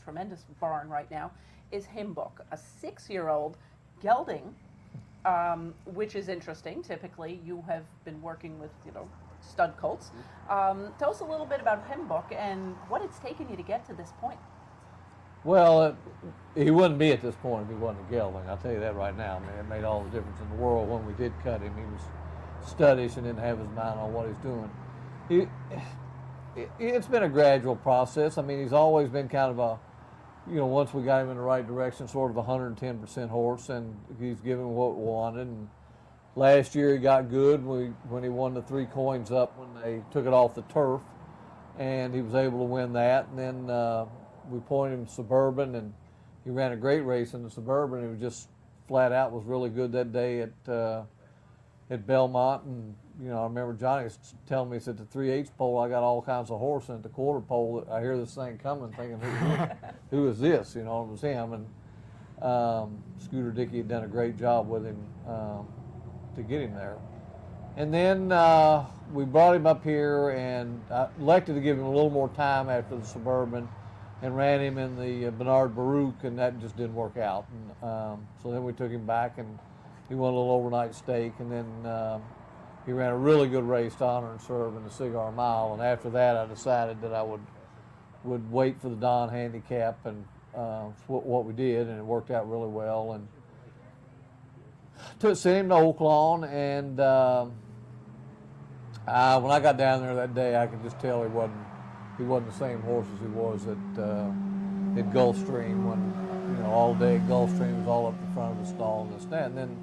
tremendous barn right now, is Himbook, a 6-year-old gelding, which is interesting. Typically, you have been working with, stud colts. Tell us a little bit about Himbook and what it's taken you to get to this point. Well, he wouldn't be at this point if he wasn't a gelding. I'll tell you that right now. Man, it made all the difference in the world. When we did cut him, he was studdish and didn't have his mind on what he's doing. It's been a gradual process. I mean, he's always been kind of a, once we got him in the right direction, sort of a 110% horse, and he's given what we wanted. And last year he got good when he won the 3 coins up when they took it off the turf, and he was able to win that. And then we pointed him Suburban, and he ran a great race in the Suburban. He was just flat out was really good that day at Belmont. And I remember Johnny was telling me, he said, the 3/8 pole, I got all kinds of horse, and at the quarter pole, I hear this thing coming, thinking, who is this? It was him. And Scooter Dickey had done a great job with him to get him there. And then we brought him up here, and I elected to give him a little more time after the Suburban, and ran him in the Bernard Baruch, and that just didn't work out. And, so then we took him back, and he won a little overnight stake, and then he ran a really good race to honor and serve in the Cigar Mile. And after that, I decided that I would wait for the Don handicap, and what we did, and it worked out really well. And sent him to Oaklawn, and when I got down there that day, I could just tell he wasn't the same horse as he was at Gulfstream, when all day at Gulfstream was all up the front of the stall and this and that. And then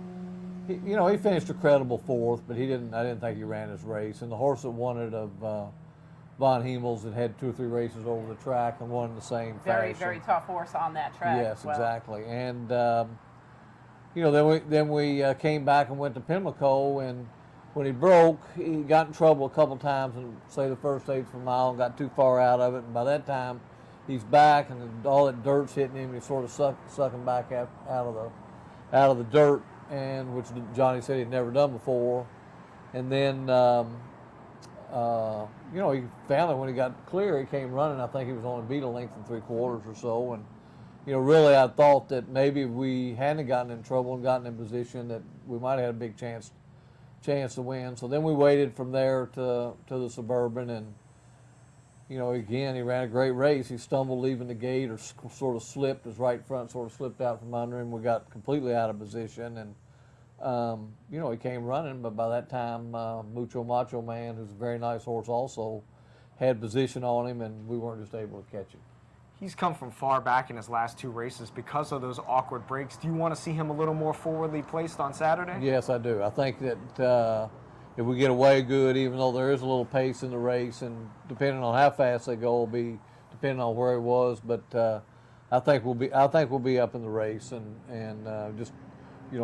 he finished a credible 4th, but I didn't think he ran his race. And the horse that won it of Von Hiemels had 2 or 3 races over the track and won in the same very, fashion. Very tough horse on that track. Yes, exactly. And then we came back and went to Pimlico, and when he broke, he got in trouble a couple times, and say the first 1/8 of a mile, and got too far out of it. And by that time, he's back, and all that dirt's hitting him. And he's sort of sucking back out of the dirt, and which Johnny said he'd never done before. And then, he finally, when he got clear, he came running. I think he was only beat a length and 3/4 or so. And really, I thought that maybe if we hadn't gotten in trouble and gotten in position, that we might have had a big chance to win. So then we waited from there to the Suburban, and again, he ran a great race. He stumbled leaving the gate, or sort of slipped. His right front sort of slipped out from under him. We got completely out of position, and he came running. But by that time, Mucho Macho Man, who's a very nice horse, also had position on him, and we weren't just able to catch him. He's come from far back in his last 2 races because of those awkward breaks. Do you want to see him a little more forwardly placed on Saturday? Yes, I do. I think that if we get away good, even though there is a little pace in the race, and depending on how fast they go, will be depending on where he was. But I think we'll be up in the race, and just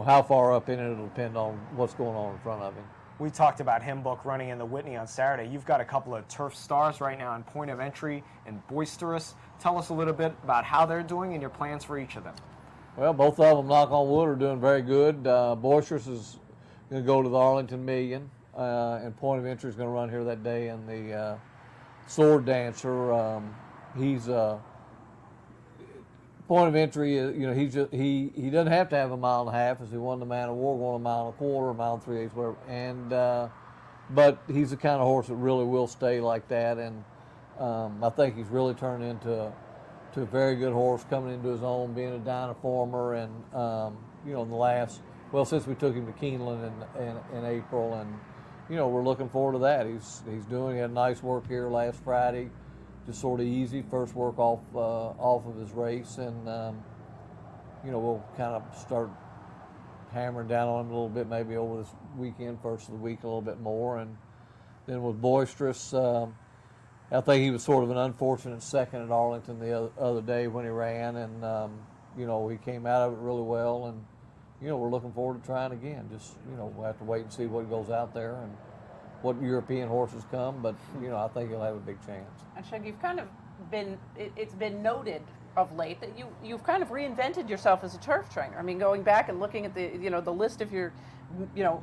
how far up in it, it'll depend on what's going on in front of him. We talked about Himbook running in the Whitney on Saturday. You've got a couple of turf stars right now in Point of Entry and Boisterous. Tell us a little bit about how they're doing and your plans for each of them. Well, both of them, knock on wood, are doing very good. Boisterous is going to go to the Arlington Million, and Point of Entry is going to run here that day in the Sword Dancer. He's Point of Entry. He doesn't have to have a 1.5 miles, as he won the Man of War, going 1.25 miles, 1 mile and 3/8, whatever. And but he's the kind of horse that really will stay like that, and I think he's really turned into a very good horse, coming into his own, being a dynaformer, and in the last, since we took him to Keeneland in April, and we're looking forward to that. He had nice work here last Friday, just sort of easy first work off of his race, and we'll kind of start hammering down on him a little bit, maybe over this weekend, first of the week, a little bit more. And then with Boisterous, I think he was sort of an unfortunate second at Arlington the other day when he ran, and he came out of it really well, and we're looking forward to trying again. Just we'll have to wait and see what goes out there and what European horses come, but I think he'll have a big chance. And Shug, you've kind of it's been noted of late that you've kind of reinvented yourself as a turf trainer. I mean, going back and looking at the list of your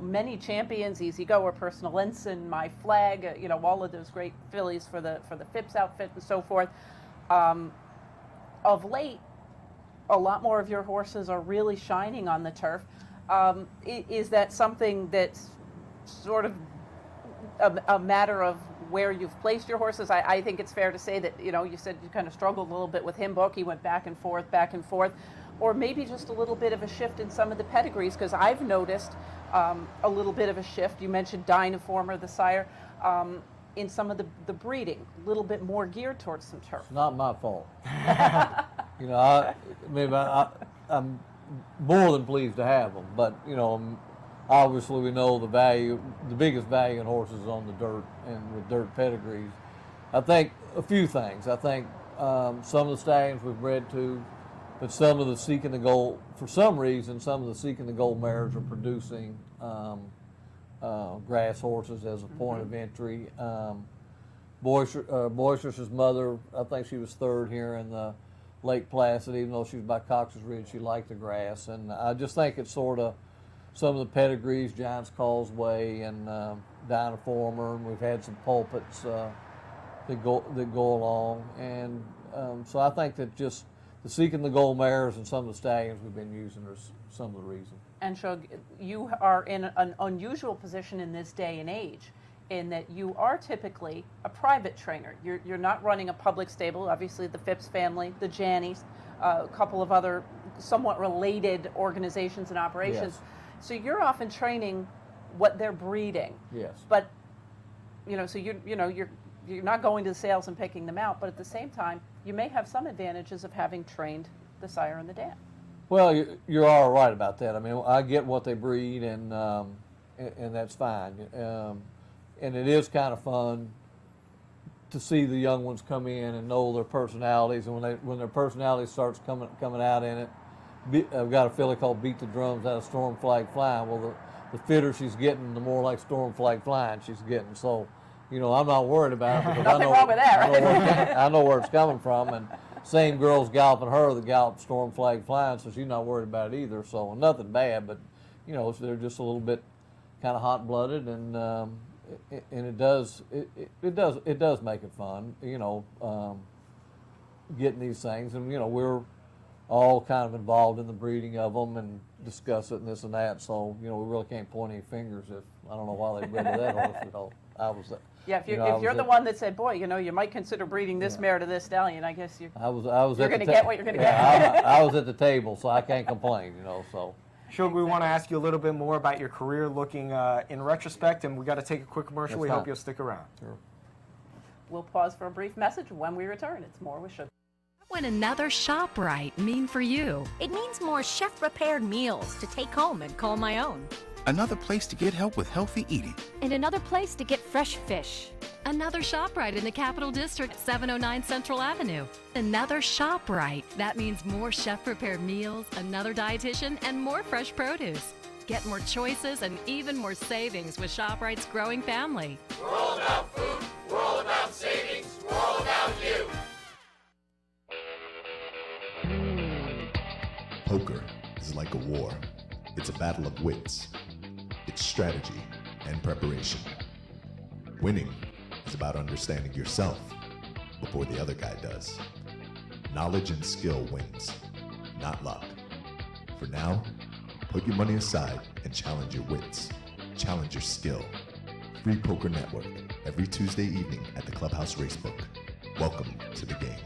many champions, Easy Goer, Personal Ensign, My Flag, all of those great fillies for the Phipps outfit and so forth. of late, a lot more of your horses are really shining on the turf. Is that something that's sort of a matter of where you've placed your horses? I think it's fair to say that, you said you kind of struggled a little bit with Himbook. He went back and forth, or maybe just a little bit of a shift in some of the pedigrees, because I've noticed a little bit of a shift. You mentioned Dynaformer, the sire, in some of the breeding, a little bit more geared towards some turf. It's not my fault. I'm more than pleased to have them, but obviously we know the biggest value in horses is on the dirt and with dirt pedigrees. I think a few things. I think some of the stallions we've bred to, but some of the Seeking the Gold, for some reason, some of the Seeking the Gold mares are producing grass horses as a point of entry. Boisterous's mother, I think she was third here in the Lake Placid, even though she was by Cox's Ridge, she liked the grass. And I just think it's sort of some of the pedigrees, Giant's Causeway and Dynaformer, and we've had some pulpits that go along. And so I think that just the Seeking the Gold mares and some of the stallions we've been using are some of the reason. And Shug, you are in an unusual position in this day and age, in that you are typically a private trainer. You're not running a public stable. Obviously, the Phipps family, the Jannies, a couple of other somewhat related organizations and operations. Yes. So you're often training what they're breeding. Yes. But so you're not going to the sales and picking them out. But at the same time, you may have some advantages of having trained the sire and the dam. Well, you're all right about that. I mean, I get what they breed, and that's fine. And it is kind of fun to see the young ones come in and know their personalities. And when their personality starts coming out in it, I've got a filly called Beat the Drums out of Storm Flag Flying. Well, the fitter she's getting, the more like Storm Flag Flying she's getting. So, I'm not worried about it because Nothing wrong with that, right? I know where it's coming from. And same girl's galloping her that galloped Storm Flag Flying, so she's not worried about it either. So nothing bad, but so they're just a little bit kind of hot-blooded, and it does make it fun, getting these things, and we're all kind of involved in the breeding of them and discuss it and this and that. So we really can't point any fingers. If I don't know why they bred to that horse, I was. Yeah, if you're the one that said, boy, you might consider breeding this mare to this stallion, I guess you're going to get what you're going to get. I was at the table, so I can't complain, so. Shug, we want to ask you a little bit more about your career looking in retrospect, and we got to take a quick commercial. We hope you'll stick around. Sure. We'll pause for a brief message. When we return, it's more with Shug. What would another ShopRite mean for you? It means more chef-prepared meals to take home and call my own. Another place to get help with healthy eating. And another place to get fresh fish. Another ShopRite in the Capital District, 709 Central Avenue. Another ShopRite. That means more chef-prepared meals, another dietitian, and more fresh produce. Get more choices and even more savings with ShopRite's growing family. We're all about food. We're all about savings. We're all about you. Poker is like a war. It's a battle of wits. It's strategy and preparation. Winning is about understanding yourself before the other guy does. Knowledge and skill wins, not luck. For now, put your money aside and challenge your wits. Challenge your skill. Free Poker Network, every Tuesday evening at the Clubhouse Racebook. Welcome to the game.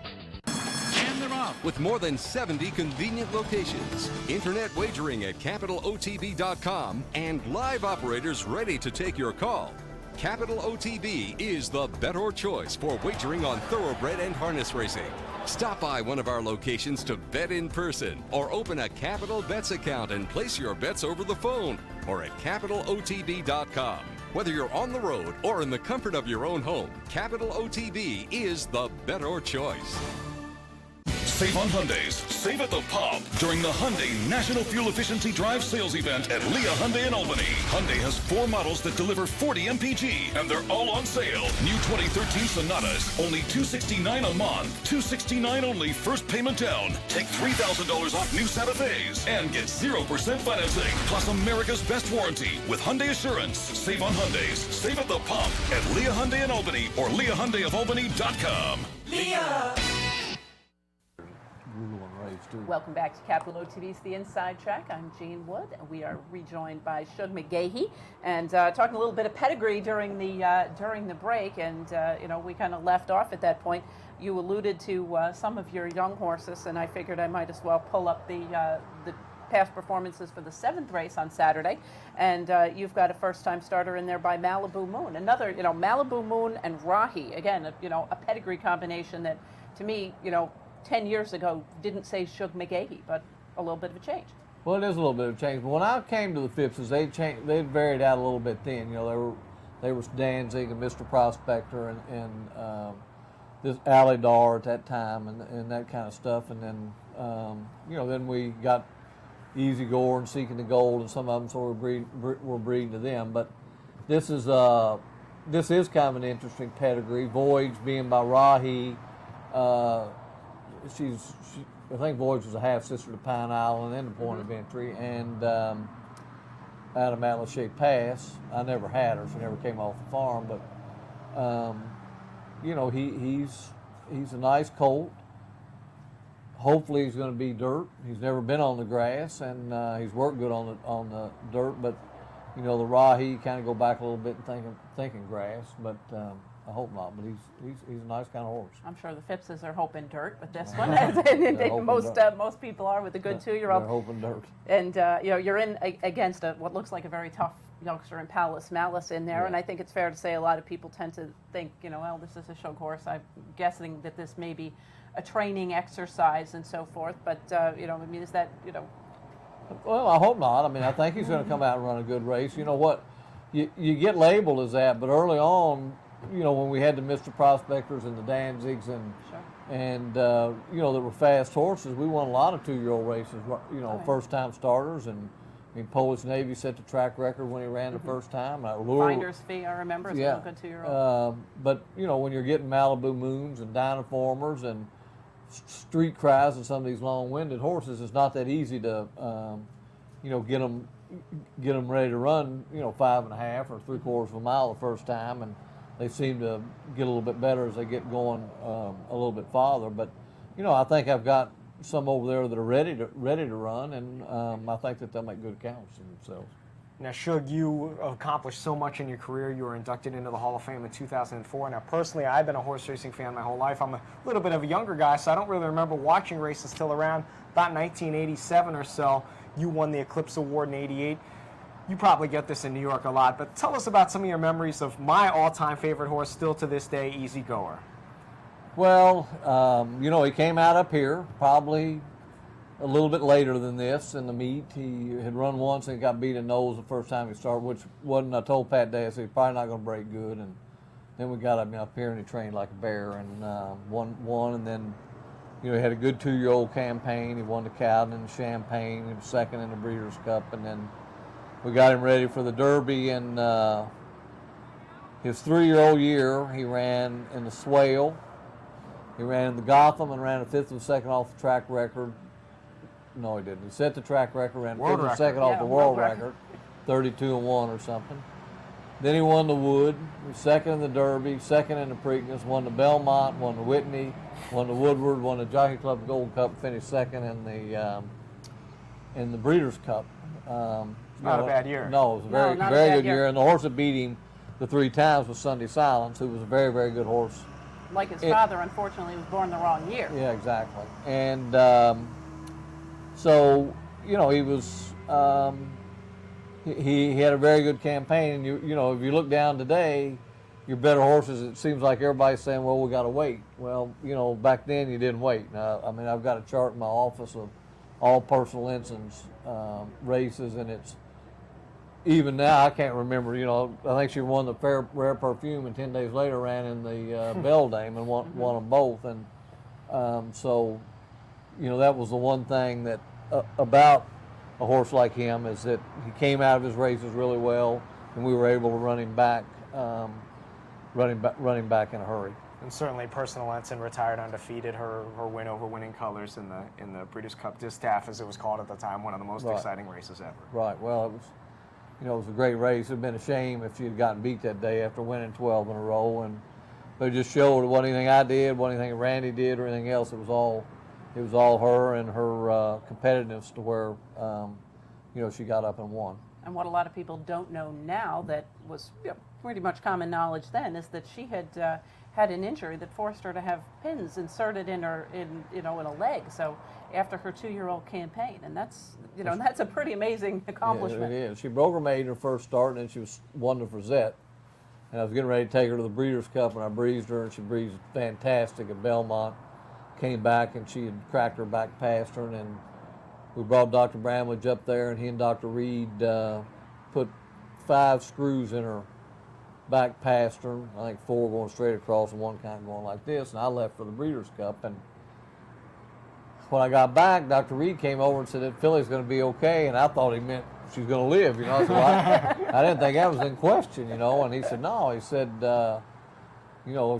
With more than 70 convenient locations, internet wagering at capitalotb.com, and live operators ready to take your call, Capital OTB is the better choice for wagering on thoroughbred and harness racing. Stop by one of our locations to bet in person, or open a Capital Bets account and place your bets over the phone, or at capitalotb.com. Whether you're on the road or in the comfort of your own home, Capital OTB is the better choice. Save on Hyundais. Save at the pump during the Hyundai National Fuel Efficiency Drive Sales Event at Leah Hyundai in Albany. Hyundai has 4 models that deliver 40 mpg, and they're all on sale. New 2013 Sonatas, only $269 a month. $269 only first payment down. Take $3,000 off new Santa Fe's and get 0% financing. Plus America's best warranty with Hyundai Assurance. Save on Hyundais. Save at the pump at Leah Hyundai in Albany or LeahHyundaiofAlbany.com. Leah! one race too. Welcome back to Capital OTV's The Inside Track. I'm Jean Wood, and we are rejoined by Shug McGaughey, and talking a little bit of pedigree during the break. And we kind of left off at that point. You alluded to some of your young horses, and I figured I might as well pull up the past performances for the 7th race on Saturday. And you've got a first-time starter in there by Malibu Moon. Another, Malibu Moon and Rahi. Again, a pedigree combination that, to me, 10 years ago didn't say Shug McGaughey, but a little bit of a change. Well, it is a little bit of a change. But when I came to the Phippses, they'd varied out a little bit then. They were Danzig and Mr. Prospector and this Alidar at that time and that kind of stuff. And then, then we got Easy Gore and Seeking the Gold, and some of them sort of were breeding to them. But this is kind of an interesting pedigree. Voyage being by Rahi. I think Voyage was a half sister to Pine Island and the Point of Entry, and out of Matlacha Pass. I never had her; she never came off the farm. But he's a nice colt. Hopefully he's going to be dirt. He's never been on the grass, and he's worked good on the dirt. But the Rahi kind of go back a little bit and thinking grass, but I hope not. But he's a nice kind of horse. I'm sure the Phippses are hoping dirt with this one. Most people are with a good 2-year-old. They're hoping dirt. And you're in against what looks like a very tough youngster in Palace Malice in there, and I think it's fair to say a lot of people tend to think, well, this is a Shug horse. I'm guessing that this may be a training exercise and so forth, but is that Well, I hope not. I think he's going to come out and run a good race. You know what? You get labeled as that, but early on, when we had the Mr. Prospectors and the Danzigs and that were fast horses, we won a lot of 2-year-old races. First-time starters, and Polish Navy set the track record when he ran the first time. Finder's Fee, I remember, is a good 2-year-old. But when you're getting Malibu Moons and Dynaformers and Street Cries and some of these long-winded horses, it's not that easy to get them ready to run 5.5 or 3/4 of a mile the first time, and they seem to get a little bit better as they get going a little bit farther. But I think I've got some over there that are ready to run, and I think that they'll make good accounts of themselves. Now, Shug, you accomplished so much in your career. You were inducted into the Hall of Fame in 2004. Now, personally, I've been a horse racing fan my whole life. I'm a little bit of a younger guy, so I don't really remember watching races till around about 1987 or so. You won the Eclipse Award in '88. You probably get this in New York a lot, but tell us about some of your memories of my all-time favorite horse, still to this day, Easy Goer. Well, he came out up here probably a little bit later than this in the meet. He had run once and got beat in nose the first time he started, which wasn't, I told Pat Day, I said, he's probably not going to break good. And then we got him up here and he trained like a bear and won. And then, he had a good 2-year-old campaign. He won the Cowden and the Champagne. He was second in the Breeders' Cup. And then we got him ready for the Derby. And his 3-year-old year, he ran in the Swale. He ran in the Gotham and ran a 5th and 2nd off the track record. No, he didn't. He set the track record, ran 5th and 2nd off the world record, 32-1 or something. Then he won the Wood, he was 2nd in the Derby, 2nd in the Preakness, won the Belmont, won the Whitney, won the Woodward, won the Jockey Club Gold Cup, finished 2nd in the Breeders' Cup. Not a bad year. No, it was a very good year. And the horse that beat him the 3 times was Sunday Silence, who was a very, very good horse. Like his father, unfortunately, was born the wrong year. Yeah, exactly. And so, he was, he had a very good campaign. And, if you look down today, your better horses, it seems like everybody's saying, well, we got to wait. Well, back then you didn't wait. Now, I've got a chart in my office of all personal ensigns races, and it's, even now, I can't remember, I think she won the Rare Perfume and 10 days later ran in the Beldame and won them both. And so, that was the one thing that about a horse like him is that he came out of his races really well, and we were able to run him back in a hurry. And certainly Personal Ensign retired undefeated. Her win over Winning Colors in the Breeders' Cup Distaff, as it was called at the time, one of the most exciting races ever. Right. Well, it was. It was a great race. It would have been a shame if she had gotten beat that day after winning 12 in a row. But it just showed what anything I did, what anything Randy did, or anything else. It was all it was all her and her competitiveness to where, she got up and won. And what a lot of people don't know now that was pretty much common knowledge then is that she had had an injury that forced her to have pins inserted in her in a leg. So after her 2-year-old campaign, and that's that's a pretty amazing accomplishment. Yeah, it is. She broke her maiden her first start, and then she won the Frazette. And I was getting ready to take her to the Breeders' Cup, and I breezed her, and she breezed fantastic at Belmont. Came back, and she had cracked her back past her, and then we brought Dr. Bramlage up there, and he and Dr. Reed put 5 screws in her back past her. I think 4 going straight across and 1 kind of going like this, and I left for the Breeders' Cup. And when I got back, Dr. Reed came over and said that filly's going to be okay, and I thought he meant she's going to live. I said, well, I didn't think that was in question, And he said, no. He said,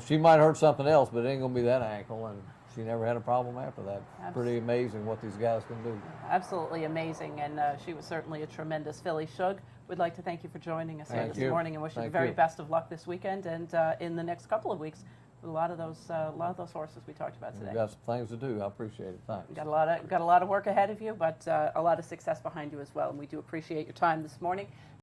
she might hurt something else, but it ain't going to be that ankle. And she never had a problem after that. Pretty amazing what these guys can do. Absolutely amazing, and she was certainly a tremendous filly. Shug, we'd like to thank you for joining us here this morning, and wish you the very best of luck this weekend and in the next couple of weeks with a lot of those horses we talked about today. We've got some things to do. I appreciate it. Thanks. Got a lot of work ahead of you, but a lot of success behind you as well, and we do appreciate your time this morning.